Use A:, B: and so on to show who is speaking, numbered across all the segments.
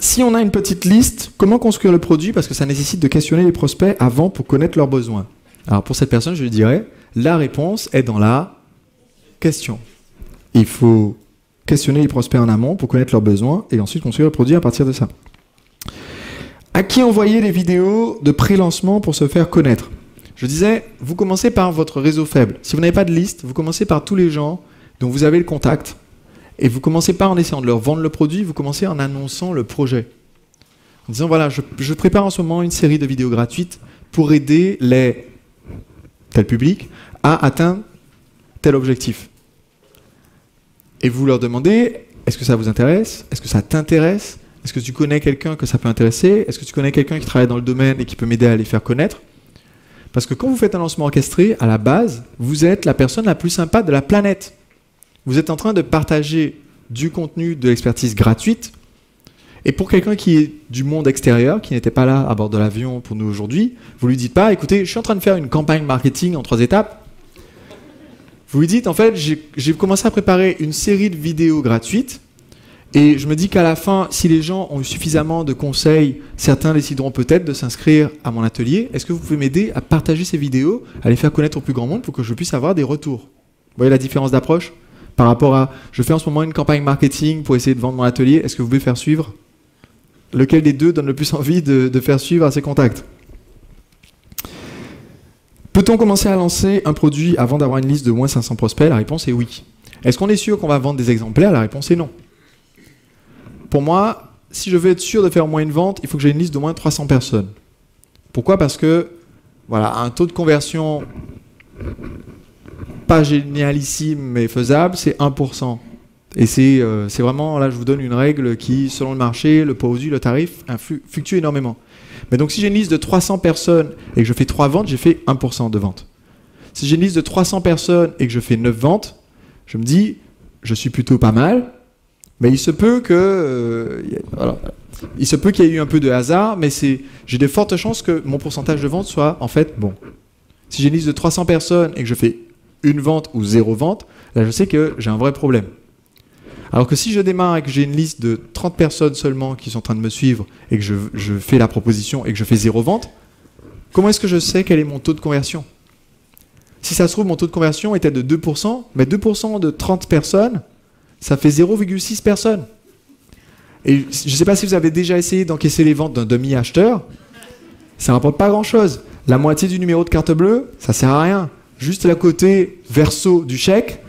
A: Si on a une petite liste, comment construire le produit? Parce que ça nécessite de questionner les prospects avant pour connaître leurs besoins. Alors pour cette personne, je lui dirais, la réponse est dans la question. Il faut questionner les prospects en amont pour connaître leurs besoins et ensuite construire le produit à partir de ça. À qui envoyer les vidéos de pré-lancement pour se faire connaître? Je disais, vous commencez par votre réseau faible. Si vous n'avez pas de liste, vous commencez par tous les gens dont vous avez le contact. Et vous commencez pas en essayant de leur vendre le produit, vous commencez en annonçant le projet. En disant, voilà, je prépare en ce moment une série de vidéos gratuites pour aider tel public à atteindre tel objectif. Et vous leur demandez, est-ce que ça vous intéresse? Est-ce que ça t'intéresse? Est-ce que tu connais quelqu'un que ça peut intéresser? Est-ce que tu connais quelqu'un qui travaille dans le domaine et qui peut m'aider à les faire connaître? Parce que quand vous faites un lancement orchestré, à la base, vous êtes la personne la plus sympa de la planète. Vous êtes en train de partager du contenu, de l'expertise gratuite. Et pour quelqu'un qui est du monde extérieur, qui n'était pas là à bord de l'avion pour nous aujourd'hui, vous lui dites pas, écoutez, je suis en train de faire une campagne marketing en 3 étapes. Vous lui dites, en fait, j'ai commencé à préparer une série de vidéos gratuites. Et je me dis qu'à la fin, si les gens ont eu suffisamment de conseils, certains décideront peut-être de s'inscrire à mon atelier. Est-ce que vous pouvez m'aider à partager ces vidéos, à les faire connaître au plus grand monde pour que je puisse avoir des retours? Vous voyez la différence d'approche par rapport à, je fais en ce moment une campagne marketing pour essayer de vendre mon atelier. Est-ce que vous pouvez faire suivre? Lequel des deux donne le plus envie de faire suivre à ses contacts? Peut-on commencer à lancer un produit avant d'avoir une liste de moins 500 prospects? La réponse est oui. Est-ce qu'on est sûr qu'on va vendre des exemplaires? La réponse est non. Pour moi, si je veux être sûr de faire au moins une vente, il faut que j'ai une liste d'au moins 300 personnes. Pourquoi? Parce que voilà, un taux de conversion pas génialissime mais faisable, c'est 1%. Et c'est vraiment, là je vous donne une règle qui, selon le marché, le poids au le tarif, fluctue énormément. Mais donc si j'ai une liste de 300 personnes et que je fais 3 ventes, j'ai fait 1% de vente. Si j'ai une liste de 300 personnes et que je fais 9 ventes, je me dis, je suis plutôt pas mal. Mais il se peut que il se peut qu'il y ait eu un peu de hasard, mais j'ai de fortes chances que mon pourcentage de vente soit en fait bon. Si j'ai une liste de 300 personnes et que je fais une vente ou 0 vente, là je sais que j'ai un vrai problème. Alors que si je démarre et que j'ai une liste de 30 personnes seulement qui sont en train de me suivre et que je fais la proposition et que je fais 0 vente, comment est-ce que je sais quel est mon taux de conversion? Si ça se trouve, mon taux de conversion était de 2%, mais 2% de 30 personnes, ça fait 0,6 personnes. Et je ne sais pas si vous avez déjà essayé d'encaisser les ventes d'un demi-acheteur. Ça ne rapporte pas grand-chose. La moitié du numéro de carte bleue, ça ne sert à rien. Juste le côté verso du chèque,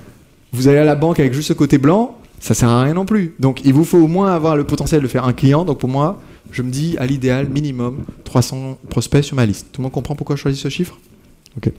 A: vous allez à la banque avec juste ce côté blanc, ça ne sert à rien non plus. Donc il vous faut au moins avoir le potentiel de faire un client. Donc pour moi, je me dis à l'idéal, minimum 300 prospects sur ma liste. Tout le monde comprend pourquoi je choisis ce chiffre? Ok.